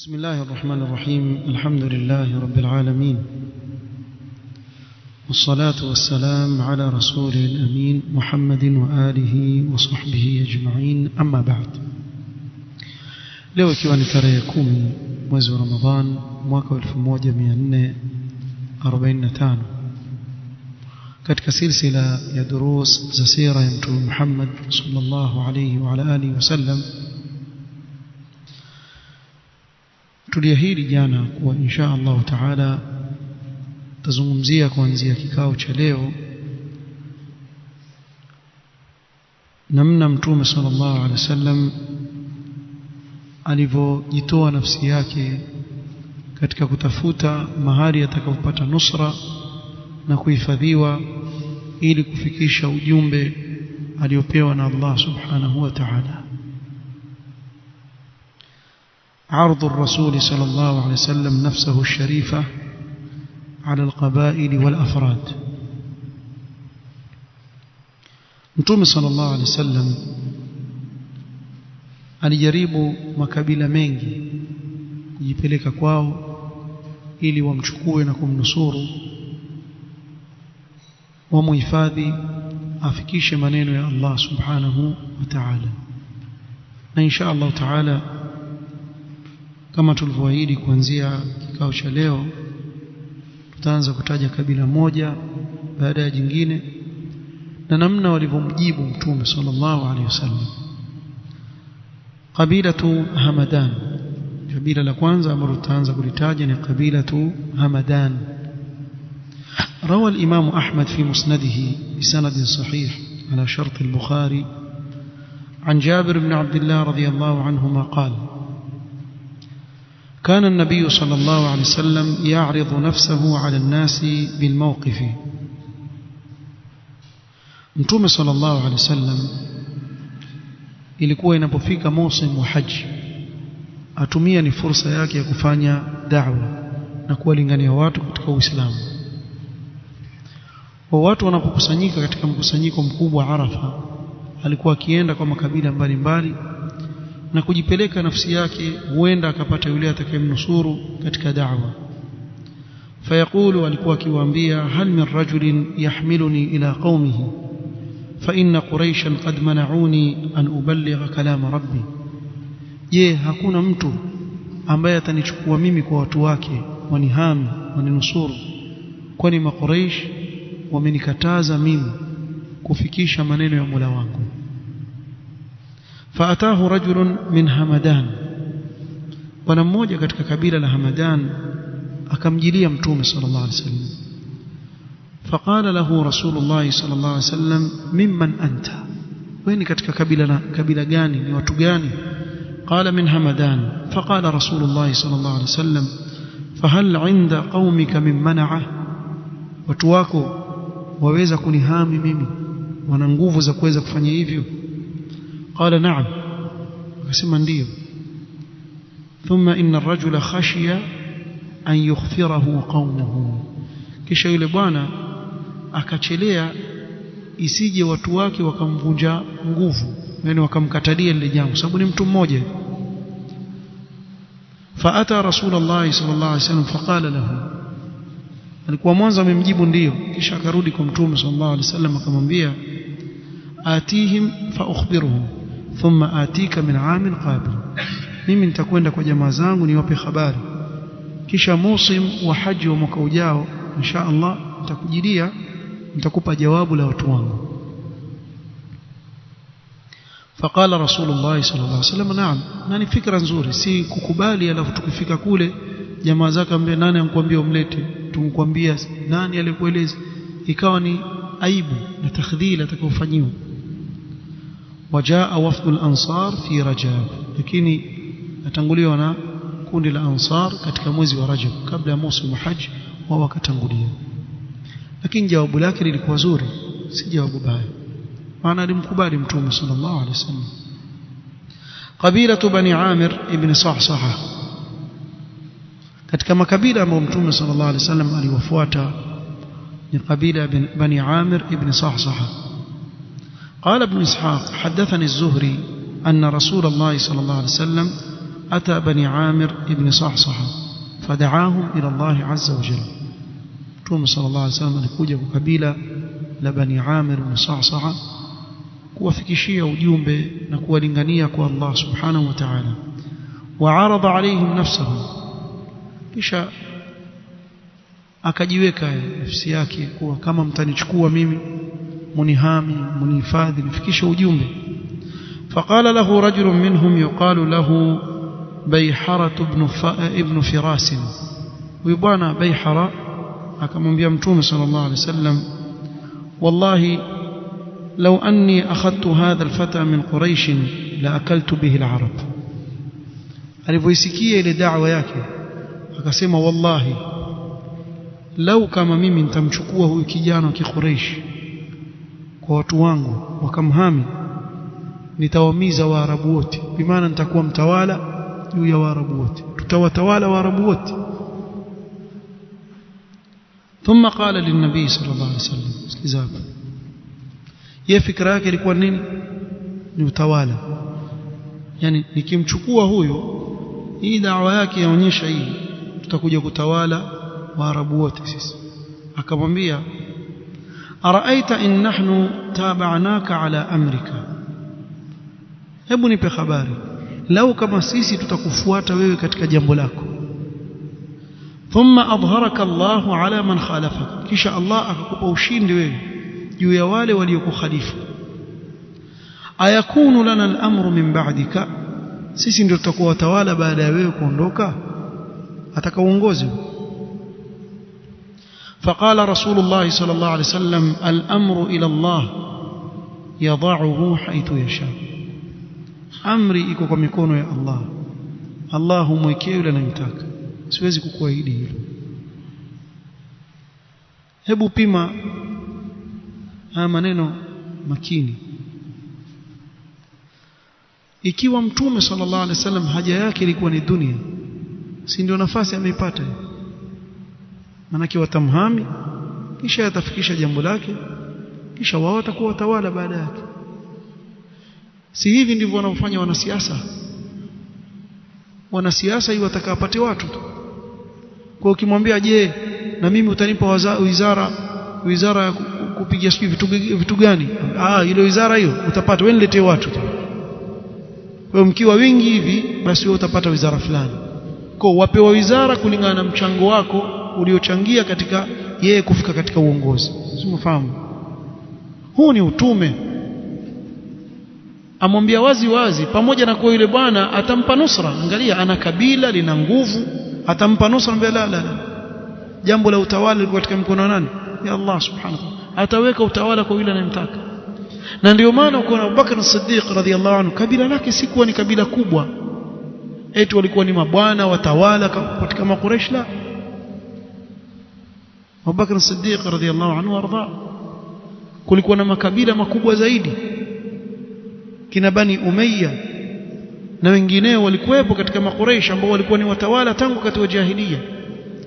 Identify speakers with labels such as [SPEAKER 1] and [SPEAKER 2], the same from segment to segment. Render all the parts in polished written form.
[SPEAKER 1] بسم الله الرحمن الرحيم. الحمد لله رب العالمين، والصلاة والسلام على رسوله الأمين محمد وآله وصحبه أجمعين. أما بعد، leo ikiwa ni tarehe 10 mwezi wa Ramadhan mwaka 1445 katika silsila ya durus za sira ya Mtume Muhammad sallallahu alayhi wa ala alihi wasallam, tuliahidi jana kuwa insha Allah taala tazungumzia kuanzia kikao cha leo namna Mtume sallallahu alaihi wasallam alivyojitoa nafsi yake katika kutafuta mahali atakapopata nusra na kuhifadhiwa ili kufikisha ujumbe aliopewa na Allah subhanahu wa ta'ala. عرض الرسول صلى الله عليه وسلم نفسه الشريفة على القبائل والأفراد. Mtume صلى الله عليه وسلم alijaribu makabila mengi kujipeleka kwao ili wamchukue na kumnusuru, wamuhifadhi, afikishe maneno ya Allah subhanahu wa ta'ala. Na insha Allah ta'ala, kama tulivyoahidi, kuanzia kikao cha leo tutaanza kutaja kabila moja baada ya jingine na namna walivyomjibu Mtume sallallahu alaihi wasallam. Qabilatu Hamadan, kabila la kwanza ambalo tutaanza kulitaja ni qabilatu Hamadan. روى الإمام أحمد في مسنده بسند صحيح على شرط البخاري عن جابر بن عبد الله رضي الله عنهما قال: كان النبي صلى الله عليه وسلم يعرض نفسه على الناس بالموقف. Mtume صلى الله عليه وسلم ilikuwa inapofika msimu wa haji atumia ni fursa yake ya kufanya da'wa na kuwalingania watu katika Uislamu. Watu wanapokusanyika katika mkusanyiko mkubwa Arafa, alikuwa akienda kwa makabila mbalimbali na kujipeleka nafsi yake, huenda akapata yule atakayemnusuru katika da'wa. Fayaqulu, alikuwa akiwaambia: hal min rajulin yahmiluni ila qaumihi fa inna quraishan qad mana'uni an uballigha kalama rabbi. Je, hakuna mtu ambaye atanichukua mimi kwa watu wake wanihami waninusuru, kwani makuraish wamenikataza mimi kufikisha maneno ya Mola wangu. فأتاه رجل من همدان, bwana mmoja katika kabila la Hamadan akamjilia Mtume sallallahu alaihi wasallam. فقال له رسول الله صلى الله عليه وسلم: ممن أنت؟ وين katika kabila gani, ni watu gani? قال: من همدان. فقال رسول الله صلى الله عليه وسلم: فهل عند قومك من منعه؟ watu wako waweza kunihami mimi, wana nguvu za kuweza kufanya hivyo? قال: نعم. akasema ndio. ثم إن الرجل خشي أن يغفره قومه, kisha yule bwana akachelea isije watu wake wakamvunja nguvu, yani wakamkatalia lile jambo, sababu ni mtu mmoja. فأتى رسول الله صلى الله عليه وسلم فقال له, alikuwa mwanzo amemjibu ndio, kisha akarudi kwa Mtume sallallahu alaihi wasallam akamwambia: atihim fa ukhbiruhum thumma atika min amin qabil, mimi nitakwenda kwa jamaa zangu niwape habari, kisha musim wa haji wa mwaka ujao insha Allah nitakujilia, nitakupa jawabu la watu wangu. Faqala Rasulullah sallallahu alaihi wasallam: naam. Na ni fikra nzuri, si kukubali alafu tukifika kule jamaa zake ambie nani amkwambia umlete, tumkwambia nani alikueleza, ikawa ni aibu na takhdhila atakayofanyiwa. Wajaa wafdul ansar fi Rajab, lakini atanguliwa na kundi la Ansar katika mwezi wa Rajab, kabla ya msimu wa haji wao wakatangulia. Lakini jawabu lake lilikuwa zuri, si jawabu baya, maana alimkubali Mtume sallallahu alaihi wasallam. Qabilatu Bani Amir ibn Sahsaha, katika makabila ambayo Mtume sallallahu alaihi wasallam aliwafuata ni qabila Bani Amir ibn Sahsaha. قال ابن إسحاق: حدثني الزهري أن رسول الله صلى الله عليه وسلم أتى بني عامر ابن صعصعة فدعاهم إلى الله عز وجل. Mtume صلى الله عليه وسلم alikuja kwa kabila la Bani Amir ibn Sa'sa'a kuwafikishia ujumbe na kuwalingania kwa Allah subhanahu wa ta'ala. وعرض عليهم نفسه, kisha akajiweka nafsi yake kuwa kama mtanichukua mimi munihami munihifadhi nifikishe ujumbe. فقال له رجل منهم يقال له بيحرة ابن فراس. ويبانا بيحرة akamwambia Mtume صلى الله عليه وسلم والله لو أني أخذت هذا الفتى من قريش لأكلت به العرب. alivyoisikia ile da'wa yake akasema wallahi lau kama mimi nitamchukua huyu kijana wa Quraysh kwa watu wangu wakamhami nitawamiza Waarabu wote, kwa maana nitakuwa mtawala juu ya Waarabu wote, tutawatawala Waarabu wote. ثم قال للنبي صلى الله عليه وسلم استجاب yeye fikra yake ilikuwa nini? Ni utawala. Yani nikimchukua huyo, hii da'wa yake yaonyesha hii tutakuja kutawala Waarabu wote sisi. Akamwambia araaita in nahnu tabanaka ala amrika, hebu nipe habari lau kama sisi tutakufuata wewe katika jambo lako. Thumma adharaka Allahu ala man khalafaka, kisha Allah akakupa ushindi wewe juu ya wale waliokukhalifu. Ayakunu lana al-amru min ba'dika, sisi ndio tutakuwa watawala baada ya wewe kuondoka, ataka uongozi. فقال رسول الله صلى الله عليه وسلم الأمر إلى الله يضعه حيث يشاء. amri iko kwa mikono ya Allah. Allah humwekea yule anayemtaka, siwezi kukuahidi hilo. Hebu pima haya maneno makini. Ikiwa Mtume sallallahu alaihi wasallam haja yake ilikuwa ni dunia, si ndio nafasi ameipata? Manake watamhami kisha atafikisha jambo lake, kisha wao watakuwa watawala baada yake. Si hivi ndivyo wanaofanya wanasiasa? Wanasiasa hiyo watakapate watu tu. Kwa ukimwambia je, na mimi utanipa wizara ya kupiga siki vitu gani? Ile wizara hiyo utapata wewe, niletee watu tu. Wewe mkiwa wingi hivi basi wewe utapata wizara fulani. Kwa wapewa wizara kulingana na mchango wako uliochangia katika yeye kufika katika uongozi. Usimufahamu? Huu ni utume. Amwambia wazi wazi, pamoja na kwa yule bwana atampa nusra. Angalia, ana kabila lina nguvu, atampa nusra. Mbele la jambo la utawala liko katika mikono nani? Ya Allah subhanahu wa ta'ala. Ataweka utawala kwa yule anayemtaka. Na ndio maana uko Abu Bakr as-Siddiq radhiyallahu anhu, kabila lake si kuwa ni kabila kubwa eti walikuwa ni mabwana watawala katika Makuraish. La, Abu Bakr as-Siddiq radhiyallahu anhu arda, kulikuwa na makabila makubwa zaidi, kina Bani Umayya na wengineo walikuwepo katika Makuraish ambao walikuwa ni watawala tangu wakati wa jahiliya.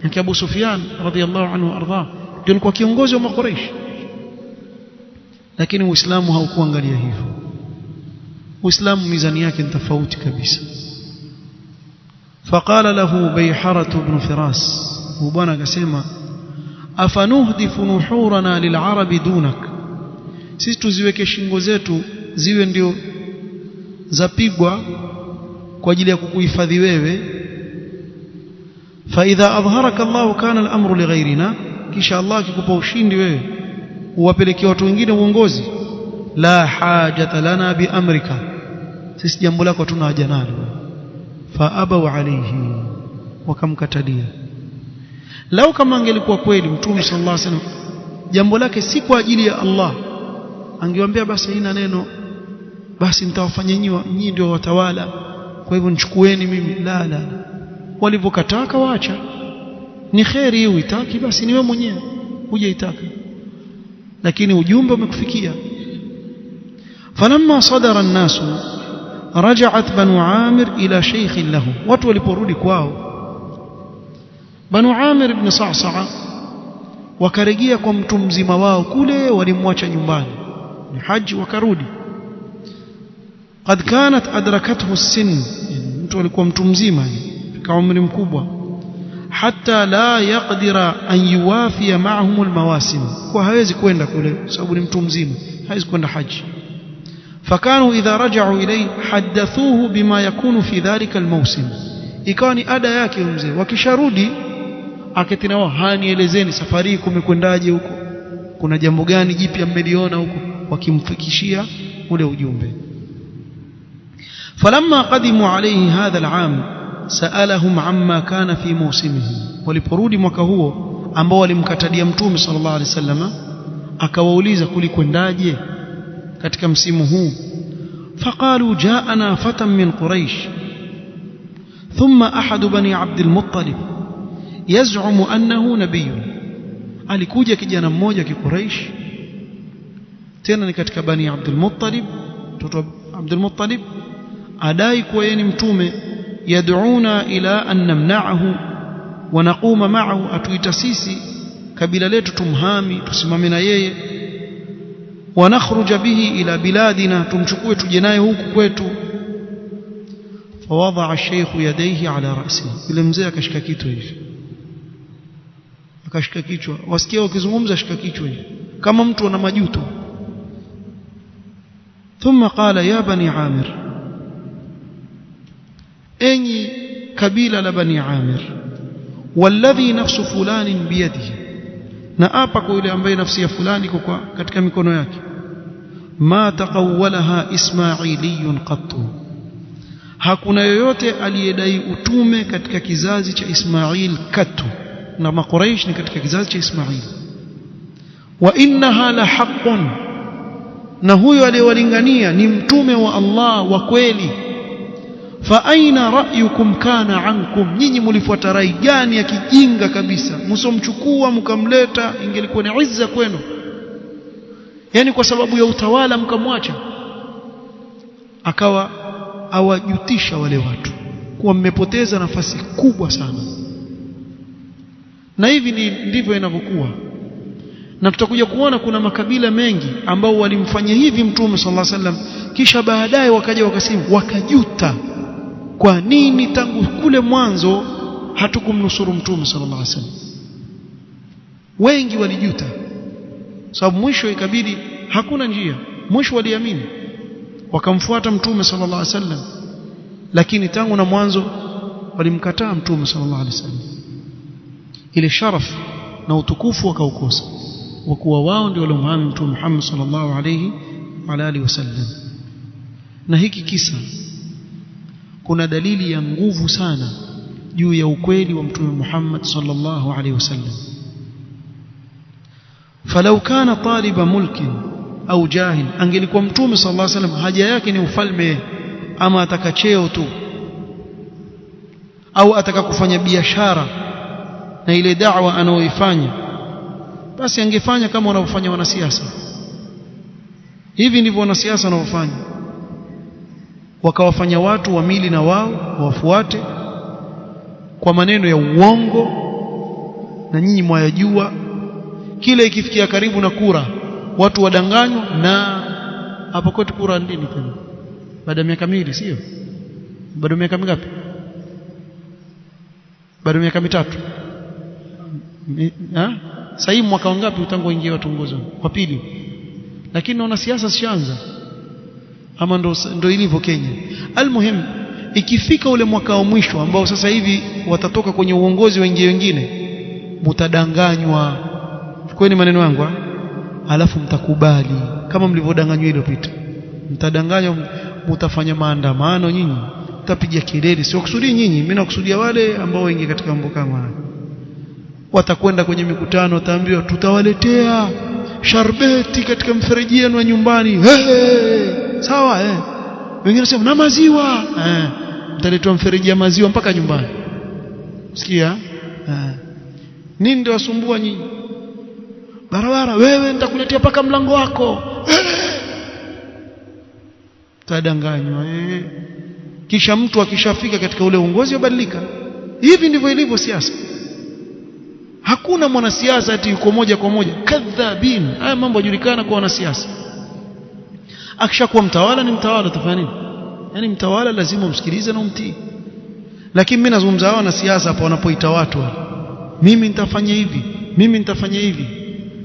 [SPEAKER 1] Ni Abu Sufyan radhiyallahu anhu arda ndio alikuwa kiongozi wa Makuraish. Lakini Uislamu haukuangalia hivyo. Uislamu mizani yake ni tofauti kabisa. فقال له بيحرة بن فراس, وبنا akasema afanuhdifu nuhurana lilarabi dunak, sisi tuziweke shingo zetu ziwe ndio zapigwa kwa ajili ya kukuhifadhi wewe. Fa idha adharaka Allah kana al-amru li ghayrina, kisha Allah akikupa ushindi wewe uwapelekea watu wengine uongozi. La hajata lana bi amrika, sisi jambo lako tuna haja nalo. Fa abaw alayhi, wakamkatalia. Lau kama angelikuwa kweli Mtume sallallahu alaihi wasallam jambo lake si kwa ajili ya Allah, angewaambia basi haina neno, basi nitawafanya nyinyi ndio watawala, kwa hivyo nichukueni mimi. La, walivokataka waacha. Ni khairi hiyo, itaki basi ni wewe mwenyewe hujaitaka, lakini ujumbe umekufikia. Falamma sadara an-nas raja'at Banu Amir ila shaykh lahu, watu waliporudi kwao Banu Amir ibn Sa'sa'a wakarejea kwa mtu mzima wao kule walimwacha nyumbani ni haji, wakarudi. Qad kanat adrakathu as-sin, mtu alikuwa mtu mzima kwa umri mkubwa hatta la yaqdira an yuwafiya ma'ahum almawasim kwa hawezi kwenda kule sababu ni mtu mzima hawezi kwenda haji fakanu idha raja'u ilayhi hadathuhu bima yakunu fi dhalika almawsim ikawa ni ada yake mzee wakisharudi aketina wao hanielezeni safari kumekwendaje huko kuna jambo gani jipya mmeliona huko wakimfikishia ule ujumbe falamma qadimu alayhi hadha al'am sa'alahum amma kana fi mawsimihi waliporudi mwaka huo ambao walimkatadia mtume sallallahu alayhi wasallam akawauliza kulikwendaje katika msimu huu faqalu ja'ana fatan min quraish thumma ahad bani abd al-muttalib yaz'umu annahu nabiyyun alikuja kijana mmoja wa Quraysh tena ni katika bani abd al-muttalib mtoto abd al-muttalib adai kuwa yeye ni mtume yad'una ila an namna'ahu wa naquma ma'ahu atuita sisi kabila letu tumhami tusimame na yeye wa nakhruja bihi ila biladina tumchukue tuje naye huku kwetu فوضع الشيخ يديه على رأسه yule mzee akashika kichwa hivi akashika kichwa wasikia wakizungumza shika kichwa hivi kama mtu ana majuto ثم قال يا بني عامر enyi kabila la bani amir والذي نفس فلان بيده na apa kwa yule ambaye nafsi ya fulani iko katika mikono yake ma taqawwalaha ismailiyun qattu hakuna yoyote aliyedai utume katika kizazi cha Ismail katu na makuraish ni katika kizazi cha Ismail wa innaha la haqqun na huyo aliyewalingania ni mtume wa Allah wa kweli fa aina ra'yukum kana ankum nyinyi mlifuata rai gani ya kijinga kabisa msomchukua mkamleta ingelikuwa ni izza kwenu yani kwa sababu ya utawala mkamwacha akawa awajutisha wale watu kuwa mmepoteza nafasi kubwa sana na hivi ndivyo inavyokuwa na tutakuja kuona kuna makabila mengi ambao walimfanyia hivi mtume sallallahu alaihi wasallam kisha baadaye wakaja wakasema wakajuta kwa nini tangu kule mwanzo hatukumnusuru mtume sallallahu alaihi wasallam wengi walijuta sababu mwisho ikabidi hakuna njia mwisho waliamini wakamfuata mtume sallallahu alaihi wasallam lakini tangu na mwanzo walimkataa mtume sallallahu alaihi wasallam ile sharaf na utukufu wakaukosa wa kuwa wao ndio waliomhami mtume Muhammad sallallahu alaihi wa alihi wasallam na hiki kisa kuna dalili ya nguvu sana juu ya ukweli wa mtume Muhammad sallallahu alaihi wasallam falau kana taliba mulkin au jahil angelikuwa mtume sallallahu alaihi wasallam haja yake ni ufalme ama ataka cheo tu au ataka kufanya biashara na ile da'wa anaoifanya basi angefanya kama wanavyofanya wanasiasa hivi ndivyo wanasiasa wanavyofanya wakawafanya watu wamili na wao wafuate kwa maneno ya uongo na nyinyi mwayajua kile ikifikia karibu na kura watu wadanganywa na hapo kwetu kura ndini tena baada ya miaka miwili sio bado miaka mingapi bado miaka mitatu sasa mwaka wangapi utangu ingie watu ongozo kwa pili lakini naona siasa zishaanza ama ndo ilivyo Kenya almuhim ikifika ule mwaka wa mwisho ambao sasa hivi watatoka kwenye uongozi wengine mtadanganywa kwani maneno yangu alafu mtakubali kama mlivyodanganywa ile pita mtadanganywa mtafanya maandamano nyinyi mtapiga kelele sio kusudi nyinyi mimi nakusudia wale ambao wengi katika mambo kama haya watakwenda kwenye mikutano wataambiwa tutawaletea sharbeti katika mfereji wenu wa nyumbani sawa wengine wanasema na maziwa mtaletwa mfereji ya maziwa mpaka nyumbani sikia nini ndio wasumbua nyinyi barabara wewe nitakuletea paka mlango wako tadanganywa kisha mtu akishafika katika ule uongozi ubadilika hivi ndivyo ilivyo siasa hakuna mwanasiasa ati yuko moja kwa moja kadhabin haya mambo yajulikana kwa wanasiasa akishakuwa mtawala ni mtawala tafanya nini yani mtawala lazima umsikilize na umtii. Lakini mimi nazungumza hao na siasa hapo wanapoita watu wale, mimi nitafanya hivi, mimi nitafanya hivi.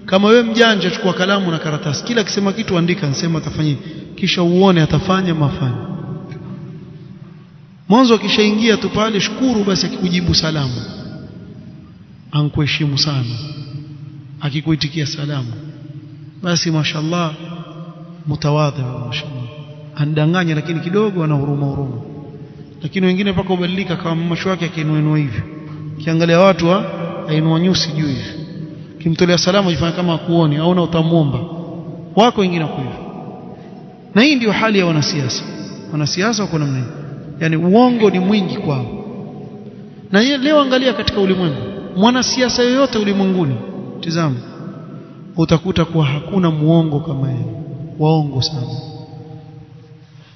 [SPEAKER 1] Kama wewe mjanja, chukua kalamu na karatasi, kila akisema kitu andika, nasema atafanya hivi, kisha uone atafanya mafanya. Mwanzo akishaingia tu pale, shukuru basi, akikujibu salamu ankuheshimu sana, akikuitikia salamu basi mashallah mutawadhi, mashallah andanganya, lakini kidogo ana huruma. Lakini wengine paka ubadilika kama macho yake akiinua hivi, kiangalia watu ainua nyusi juu hivi, kimtolea salamu jifanya kama kuoni au na utamuomba wako wengine kwa hivyo. Na hii ndio hali ya wanasiasa. Wanasiasa wako namna hii, yani uongo ni mwingi kwao. Na leo angalia katika ulimwengu, mwanasiasa yoyote ulimwenguni, tazama utakuta kuwa hakuna muongo kama yeye, waongo sana.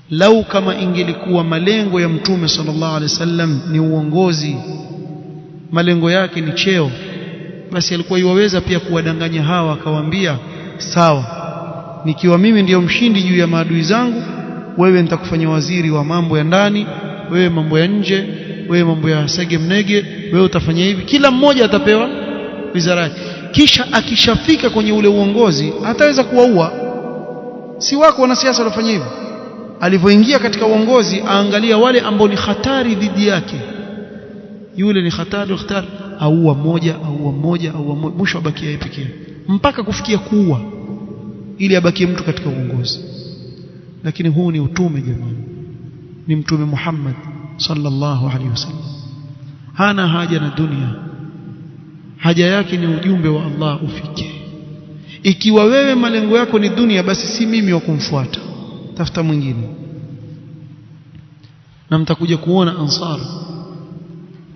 [SPEAKER 1] Lau kama ingelikuwa malengo ya Mtume sallallahu alaihi wasallam ni uongozi, malengo yake ni cheo, basi alikuwa yuwaweza pia kuwadanganya hawa, akawaambia sawa, nikiwa mimi ndiyo mshindi juu ya maadui zangu, wewe nitakufanya waziri wa mambo ya ndani, wewe mambo ya nje, wewe mambo ya sege mnege, wewe utafanya hivi. Kila mmoja atapewa wizara yake, kisha akishafika kwenye ule uongozi ataweza kuwaua. Si wako wanasiasa walifanya hivyo? Alipoingia katika uongozi, aangalia wale ambao ni hatari dhidi yake, yule ni hatari, aua mmoja, mwisho abakia yeye pekee, mpaka kufikia kuua ili abakie mtu katika uongozi. Lakini huu ni utume jamani, ni Mtume Muhammad sallallahu alaihi wasallam. Hana haja na dunia, haja yake ni ujumbe wa Allah ufike. Ikiwa wewe malengo yako ni dunia, basi si mimi wa kumfuata, tafuta mwingine. Na mtakuja kuona Ansar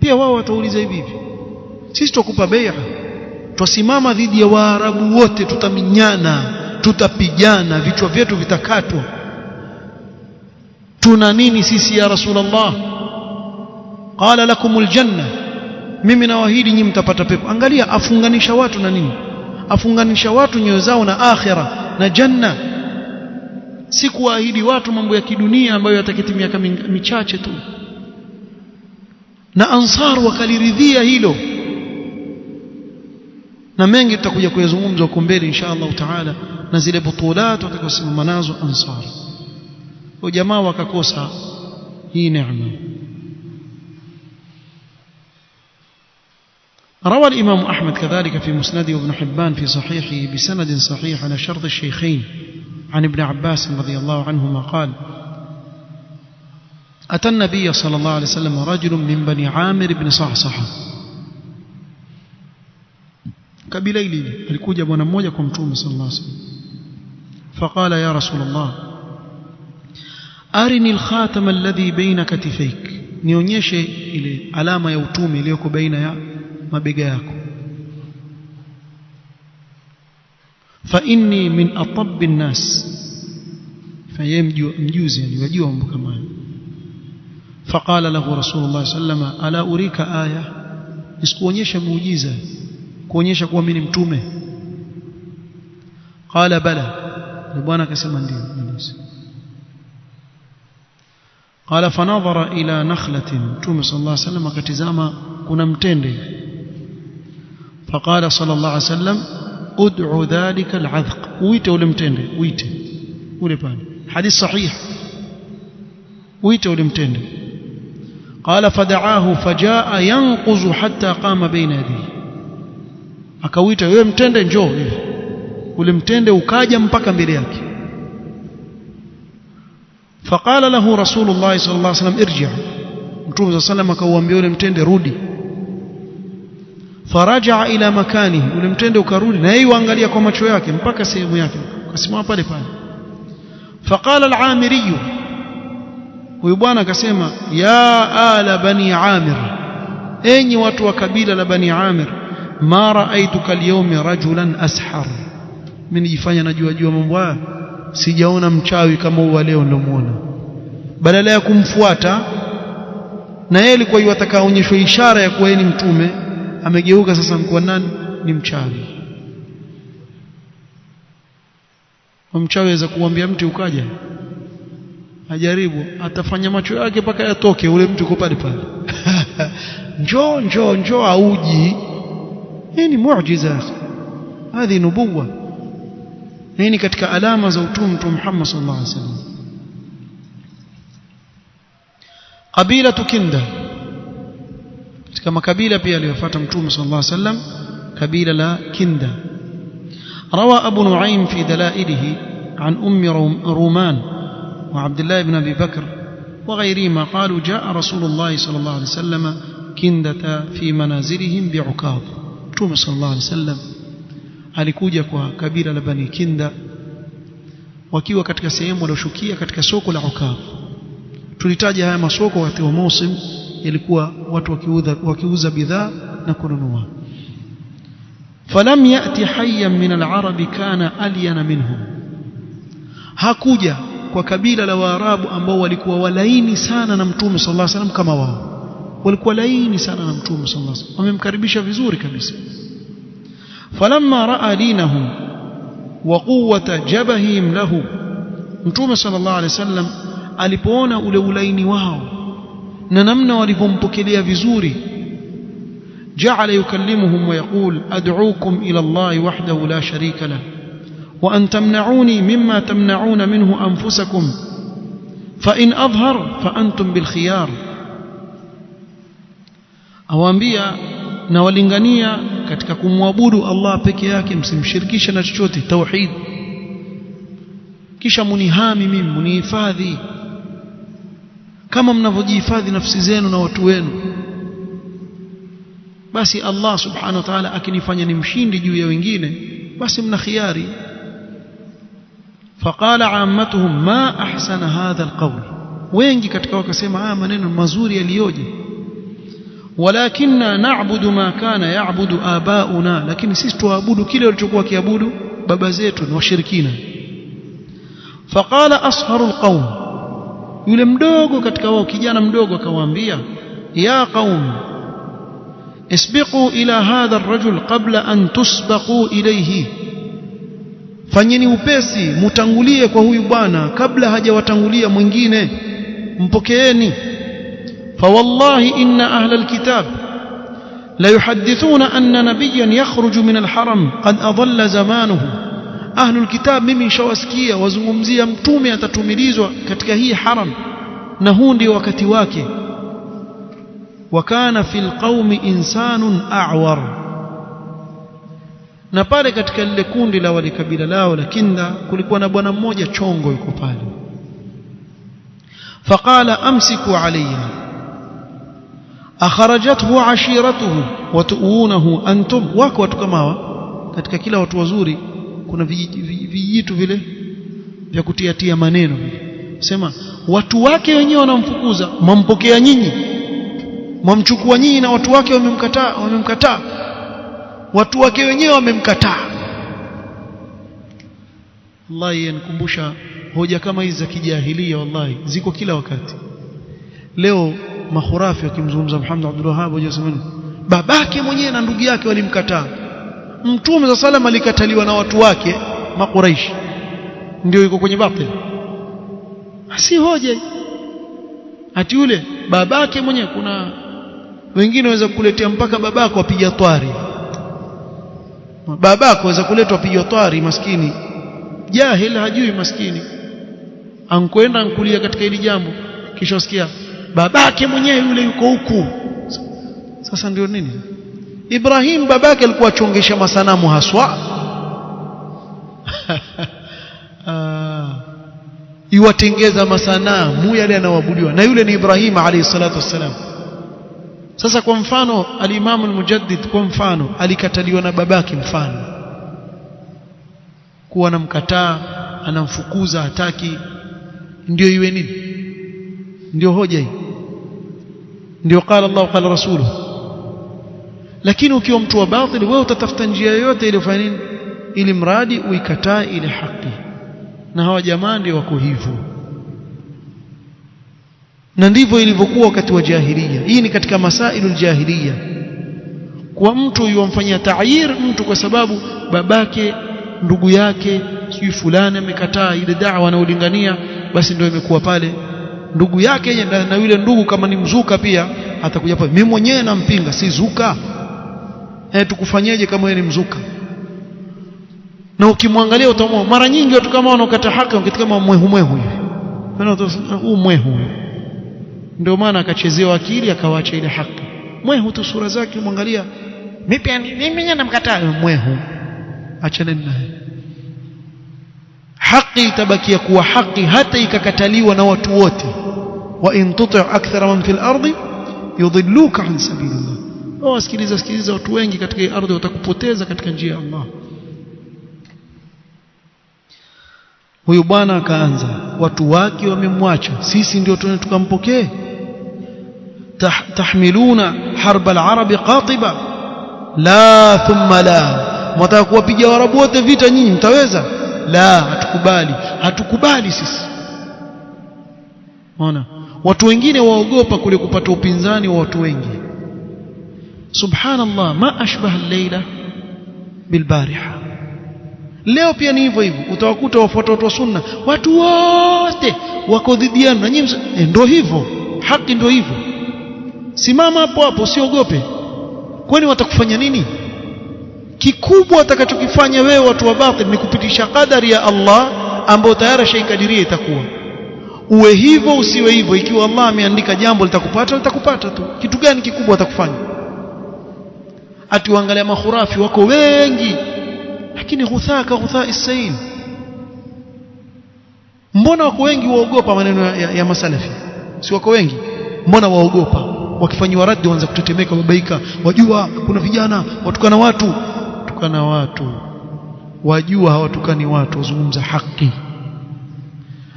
[SPEAKER 1] pia wao watauliza hivi, sisi tukupa bai'a, tusimama dhidi ya Waarabu wote, tutaminyana, tutapigana, vichwa vyetu vitakatwa, tuna nini sisi ya Rasulullah? Qala lakumul janna, mimi nawaahidi nyinyi mtapata pepo. Angalia, afunganisha watu na nini? Afunganisha watu nyoyo zao na akhira na janna, si kuahidi watu mambo ya kidunia ambayo yataketi miaka michache tu. Na Ansar wakaliridhia hilo, na mengi tutakuja kuyazungumza huko mbele insha Allah taala, na zile butulat watakaosimama nazo Ansar. Wa jamaa wakakosa hii neema. روى الإمام أحمد كذلك في مسنده وابن حبان في صحيحه بسند صحيح على شرط الشيخين عن ابن عباس رضي الله عنهما قال: أتى النبي صلى الله عليه وسلم رجل من بني عامر بن صعصعة. kabila hili alikuja bwana mmoja kwa Mtume sallallahu alaihi wasallam, faqala ya Rasulullah, arini alkhatam alladhi baina katifayk, nionyeshe ile alama ya utume iliyoko baina ya mabega yako. Fa inni min atabbi an-nas, fayemjuzi, yani wajua mambo kama hayo. Faqala lahu Rasulullah sallallahu alaihi wasallam, ala urika aya, nisikuonyesha muujiza kuonyesha kuwa mimi ni mtume? Qala bala, bwana akasema ndio. Qala fanadhara ila nakhlatin, Mtume sallallahu alaihi wasallam akatizama kuna mtende. Faqala sallallahu alaihi wasallam, ud'u dhalika al'adhq, uite ule mtende, uite ule pale, hadith sahih, uite ule mtende. Qala fada'ahu fajaa yanquzu hatta qama baina yadihi, akauita, wewe mtende njoo hivi. Ule mtende ukaja mpaka mbele yake. Faqala lahu Rasulullah sallallahu alaihi wasallam, irji', Mtume sallallahu alaihi wasallam akauambia ule mtende rudi. Faraja'a ila makanihi, ule mtende ukarudi, na yeye uangalia kwa macho yake mpaka sehemu yake, akasimama pale pale. Faqala al-Amiri, huyu bwana akasema, ya ala bani Amir, enyi watu wa kabila la Bani Amir, ma ra'aytuka al-yawma rajulan ashar, mimi nijifanya najua mambo haya, sijaona mchawi kama huwa leo ndomuona. Badala ya kumfuata, na yeye alikuwa yataka aonyeshwe ishara ya kuwa ni mtume, amegeuka sasa mkuwa nani? Ni mchawi. Mchawi aweza kuambia mti ukaja, ajaribu, atafanya macho yake mpaka yatoke, ule mtu yuko pale pale. njoo auji. Hii ni muujiza, hadi nubuwa. Hii ni katika alama za utume Mtume Muhammad sallallahu alaihi wasallam. Kabila Kinda, katika makabila pia aliyofuata Mtume sallallahu alaihi wasallam, kabila la Kinda. روى أبو نعيم في دلائله عن أم رومان وعبد الله بن أبي بكر وغيرهما قالوا جاء رسول الله صلى الله عليه وسلم كندة في منازلهم بعكاظ. Mtume صلى الله عليه وسلم alikuja kwa kabila la Bani Kinda wakiwa katika sehemu walioshukia katika soko la Ukadh. Tulitaja haya masoko wakati wa mausim, yalikuwa watu wakiuza bidhaa na kununua. فلم يأتي حيا من العرب كان ألين منهم. hakuja kwa kabila la Waarabu ambao walikuwa walaini sana na Mtume sallallahu alaihi wasallam kama wao. Walikuwa laini sana na Mtume sallallahu alaihi wasallam, wamemkaribisha vizuri kabisa. falamma raa dinahum wa quwwata jabahim lahu, Mtume sallallahu alaihi wasallam alipoona ule ulaini wao na namna walivyompokelea vizuri, جعل يكلمهم ويقول أدعوكم إلى الله وحده لا شريك له وأن تمنعوني مما تمنعون منه أنفسكم فإن أظهر فأنتم بالخيار. awaambia na walingania katika kumwabudu Allah peke yake, msimshirikishe na chochote, tauhid. Kisha munihami mimi, munihifadhi kama mnavyojihifadhi nafsi zenu na watu wenu. Basi Allah subhanahu wa ta'ala akinifanya ni mshindi juu ya wengine, basi mna khiari. Faqala ammatuhum ma ahsana hadha alqawl, wengi katika wakasema haya maneno mazuri yaliyoje. Walakinna na'budu ma kana ya'budu abauna, lakini sisi tuabudu kile walichokuwa kiabudu baba zetu na washirikina. Faqala asharu alqawm, yule mdogo katika wao, kijana mdogo, akawaambia ya qaum اسبقوا إلى هذا الرجل قبل أن تسبقوا إليه, fanyeni upesi mutangulie kwa huyu bwana kabla hajawatangulia mwingine, mpokeeni. فوالله إن أهل الكتاب لا يحدثون أن نبيا يخرج من الحرم قد أضل زمانه. أهل الكتاب mimi nishawasikia wazungumzia mtume atatumilizwa katika hii haram, na huu ndio wakati wake. وكان في القوم إنسان أعور, na pale katika lile kundi la wale kabila lao la Kinda kulikuwa na bwana mmoja chongo yuko pale. faqala amsiku alayya akharajathu ashiratuhu wa tuunahu antum. wako watu kama hawa katika kila watu wazuri, kuna vijitu vile vya kutiatia maneno, sema watu wake wenyewe wanamfukuza, mwampokea nyinyi, mwamchukua nyinyi, na watu wake wamemkataa, watu wake wenyewe wamemkataa. Wallahi yanikumbusha hoja kama hizi za kijahilia, wallahi ziko kila wakati. Leo makhurafi wakimzungumza Muhammad Abdul Wahhab wajasema babake mwenyewe na ndugu yake walimkataa. Mtume sallallahu alaihi wasallam alikataliwa na watu wake Makuraishi, ndio yuko kwenye batil. Si hoja ati yule babake mwenyewe. Kuna wengine waweza kukuletea mpaka babako apiga twari, babako waweza kuletwa apiga twari, maskini jahil, hajui maskini, ankwenda ankulia katika hili jambo, kisha usikia babake mwenyewe yule yuko huku. Sasa ndio nini? Ibrahim babake alikuwa achongesha masanamu haswa iwatengeza masanamu yale yanayoabudiwa, na yule ni Ibrahim alayhi salatu wassalam. Sasa kwa mfano al-Imam al-Mujaddid, kwa mfano alikataliwa na babake, mfano kuwa anamkataa, anamfukuza, hataki, ndio iwe nini? Ndio hoja hii, ndio qala Allah qala rasuluhu. Lakini ukiwa mtu wa batili, wewe utatafuta njia yoyote ile ufanye nini, ili mradi uikataa ile haki. Na hawa jamaa ndio wako hivyo, na ndivyo ilivyokuwa wakati wa jahiliya. Hii ni katika masailul jahiliya, kwa mtu yomfanyia ta'yir mtu kwa sababu babake, ndugu yake, sijui fulani amekataa ile da'wa anaolingania, basi ndio imekuwa pale ndugu yake na yule ndugu kama ni mzuka pia atakuja pale, mimi mwenyewe nampinga si zuka, tukufanyeje kama wewe ni mzuka? Na ukimwangalia utaona mara nyingi watu kama wanaokata haki wakati kama mwehu hivi, maana huu mwehu ndio maana akachezewa akili akawaacha ile haki. Mwehu tu sura zake mwangalia, mimi namkataa mwehu, achana naye. Haki itabakia kuwa haki hata ikakataliwa na watu wote. Wa in tuti' akthara man fil ardi yudilluka an sabilillah. Sikiliza watu wengi katika ardhi watakupoteza katika njia ya Allah. Huyu bwana akaanza, watu wake wamemwacha, sisi ndio tukampokee. Tahmiluna harba al-arabi qatiba la thumma la, mtaka kuwapiga Waarabu wote vita nyinyi mtaweza? La, hatukubali sisi. Unaona, watu wengine waogopa kule kupata upinzani wa watu wengi. Subhanallah, ma ashbaha al-layla bil-bariha. Leo pia ni hivyo hivyo, utawakuta wafuata watu wa sunna watu wote wako dhidiana na nyinyi, ndio hivyo, haki ndio hivyo. Simama hapo hapo, usiogope. Kwani watakufanya nini? Kikubwa watakachokifanya wewe watu wa batil ni kupitisha kadari ya Allah ambayo tayari shaikadiria itakuwa. Uwe hivyo usiwe hivyo, ikiwa Allah ameandika jambo litakupata tu. Kitu gani kikubwa watakufanya? Ati uangalia makhurafi wako wengi, lakini ghuthaa isail. Mbona wako wengi waogopa maneno ya masalafi? Si wako wengi? Mbona waogopa? Wakifanywa raddi waanza kutetemeka, babaika, wajua kuna vijana watukana watu. Tukana watu, wajua hawatukani watu, wazungumza haki.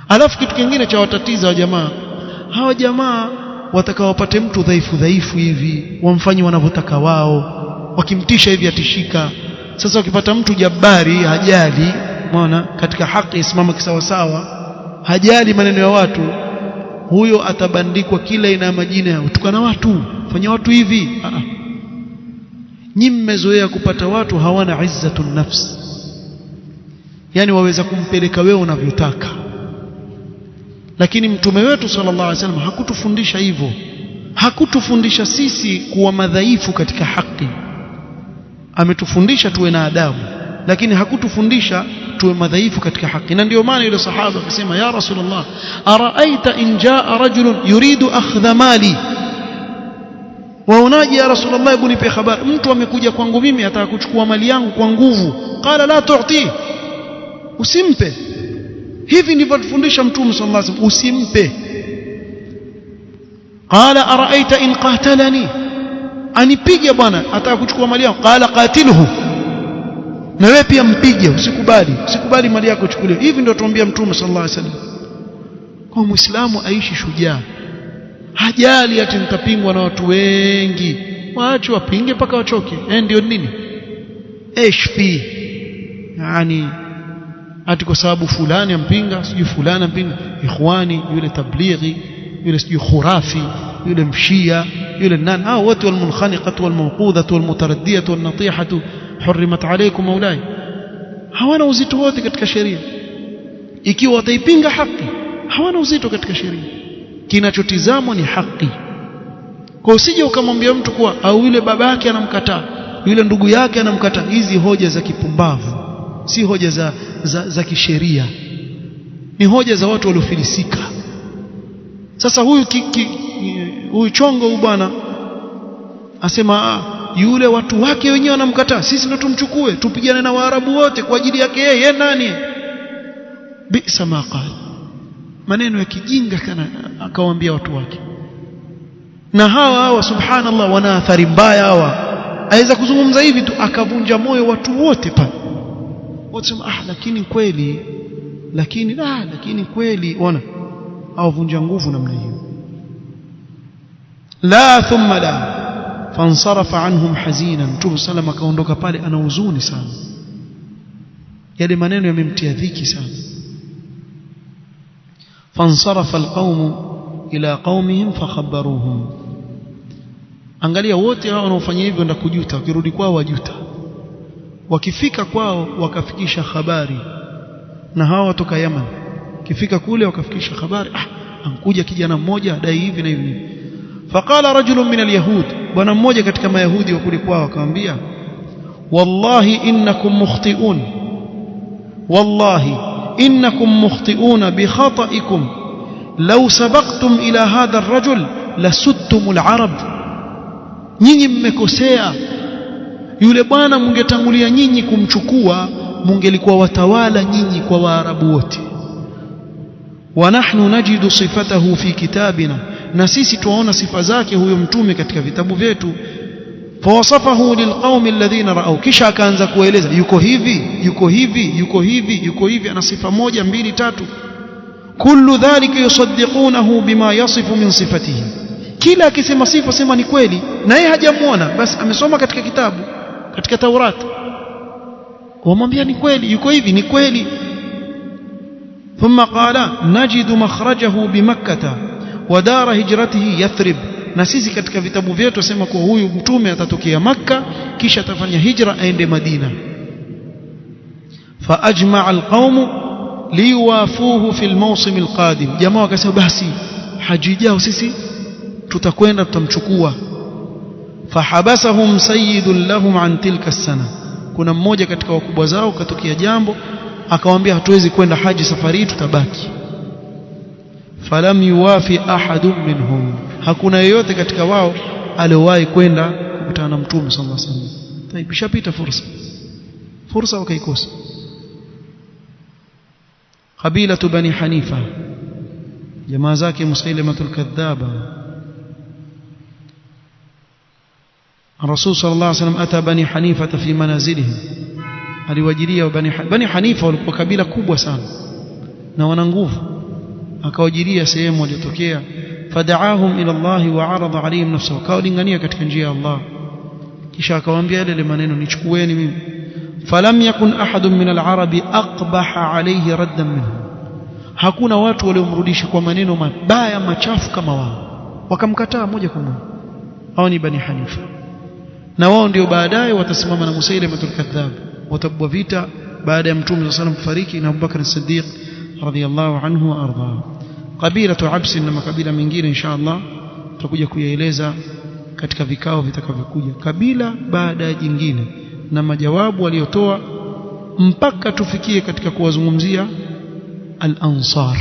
[SPEAKER 1] Alafu kitu kingine cha watatiza wa jamaa, hawa jamaa wataka wapate mtu dhaifu hivi, wamfanye wanavyotaka wao, wakimtisha hivi atishika. Sasa wakipata mtu jabari, hajali, umeona, katika haki isimama kisawasawa, hajali maneno ya watu, huyo atabandikwa kila aina majina ya kutukana watu, fanya watu hivi. Nyinyi mmezoea kupata watu hawana izzatun nafs, yani waweza kumpeleka wewe unavyotaka. Lakini mtume wetu sallallahu alaihi wasallam hakutufundisha hivyo. Hakutufundisha sisi kuwa madhaifu katika haki. Ametufundisha tuwe na adabu, lakini hakutufundisha tuwe madhaifu katika haki. Na ndio maana yule sahaba akasema, ya Rasulullah, araaita in jaa rajulun yuridu akhdha mali, waonaje ya Rasulullah, hebu nipe habari, mtu amekuja kwangu mimi ataka kuchukua mali yangu kwa nguvu. Qala la tu'ti, usimpe. Hivi ndivyo tufundisha mtume sallallahu alaihi wasallam, usimpe. Qala araaita in qatalani, anipige bwana ataka kuchukua mali yangu. Qala qatilhu, na wewe pia mpige, usikubali mali yako ichukuliwe. Hivi ndio tuambia mtume sallallahu alaihi wasallam. Kwa muislamu aishi shujaa, hajali ati mtapingwa na watu wengi, waache wapinge mpaka wachoke. Ndio nini hp, yani ati kwa sababu fulani ampinga, sijui fulani ampinga, ikhwani, yule tablighi, yule sijui khurafi, yule mshia, yule nani, hao wote walmunkhaniqatu walmawqudhatu walmutaraddiyatu wannatihatu hurrimat alaykum maulai, hawana uzito wote katika sheria. Ikiwa wataipinga haki, hawana uzito katika sheria. Kinachotizamwa ni haki. Kwa usije ukamwambia mtu kuwa au yule baba yake anamkataa, yule ndugu yake anamkataa. Hizi hoja za kipumbavu, si hoja za kisheria, ni hoja za watu waliofilisika. Sasa huyu chongo huyu bwana asema yule watu wake wenyewe wanamkataa, sisi ndio tumchukue tupigane na Waarabu wote kwa ajili yake yeye. Nani? Bisa ma qala, maneno ya kijinga kana akawaambia watu wake. Na hawa subhanallah wana athari mbaya. Hawa aweza kuzungumza hivi tu akavunja moyo watu wote pale, wasema lakini kweli ona, awavunja nguvu namna hiyo. La thumma la fansarafa anhum hazina, Mtume sallam akaondoka pale ana huzuni sana, yale maneno yamemtia dhiki sana. Fansarafa alqawm ila qaumihim fakhabaruhum, angalia wote hao wanaofanya hivyo ndio kujuta, wakirudi kwao wajuta, wakifika kwao wakafikisha habari. Na hawa watoka Yaman, kifika kule wakafikisha habari, ankuja kijana mmoja dai hivi na hivi. Faqala rajulun min alyahud, bwana mmoja katika mayahudi wa kule kwao akamwambia, wallahi innakum mukhti'un, wallahi innakum mukhti'una bi khata'ikum, law sabaqtum ila hadha ar-rajul lasuttumul arab, nyinyi mmekosea, yule bwana mungetangulia nyinyi kumchukua, mungelikuwa watawala nyinyi kwa waarabu wote. Wa nahnu najidu sifatahu fi kitabina, na sisi tuwaona sifa zake huyo mtume katika vitabu vyetu. Fawasafahu lilqaumi alladhina ra'aw, kisha akaanza kueleza yuko hivi yuko hivi yuko hivi yuko hivi, ana sifa moja mbili tatu. Kullu dhalika yusaddiqunahu bima yasifu min sifatihi, kila akisema sifa sema ni kweli, na yeye hajamuona, basi amesoma katika kitabu, katika Taurat, wamwambia ni kweli yuko hivi, ni kweli. Thumma qala najidu makhrajahu bimakkah wa dara hijratihi Yathrib, na sisi katika vitabu vyetu wasema kuwa huyu mtume atatokea Makka kisha atafanya hijra aende Madina. Fa ajma'a alqawm liwafuhu fi almawsim alqadim, jamaa wakasema basi haji jao sisi tutakwenda tutamchukua. Fahabasahum sayyidun lahum an tilka as-sana, kuna mmoja katika wakubwa zao katokea jambo akamwambia hatuwezi kwenda haji safari, tutabaki. Falam yuwafi ahadun minhum, hakuna yeyote katika wao aliyowahi kwenda kukutana na mtume sallallahu alaihi wasallam. Taibishapita fursa wakaikosa. Kabila Bani Hanifa, jamaa zake Musailamatul Kadhaba. Rasul sallallahu alaihi wasallam ata Bani Hanifa fi manazilihim, aliwajiria Bani Hanifa walikuwa kabila kubwa sana na wana nguvu, akawajiria sehemu waliotokea. Fada'ahum ila Allah wa arada alayhim nafsuhu, kawalingania katika njia ya Allah, kisha akawaambia yale maneno, nichukueni mimi. Falam yakun ahadun min al-arabi aqbaha alayhi raddan minhu, hakuna watu waliomrudisha kwa maneno mabaya machafu kama wao, wakamkataa moja kwa moja. Hao ni Bani Hanifa, na wao ndio baadaye watasimama na Musailamatul Kadhab, watabwa vita baada ya mtume sallallahu alayhi wasallam kufariki na Abu Bakr as-Siddiq radhiyallahu anhu wa arda. Kabila Abs na makabila mengine insha Allah tutakuja kuyaeleza katika vikao vitakavyokuja, kabila baada ya jingine, na majawabu waliotoa mpaka tufikie katika kuwazungumzia al-Ansar.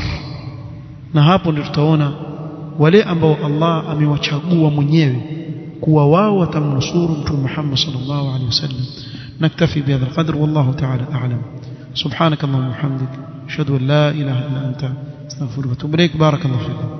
[SPEAKER 1] Na hapo ndio tutaona wale ambao Allah amewachagua mwenyewe kuwa wao watamnusuru mtume Muhammad sallallahu alaihi wasallam. Naktafi bihadha alqadr, wallahu ta'ala a'lam. Subhanakallahumma wa bihamdika ashhadu an la ilaha illa anta astaghfiruka wa atubu ilaik. Barakallahu fikum.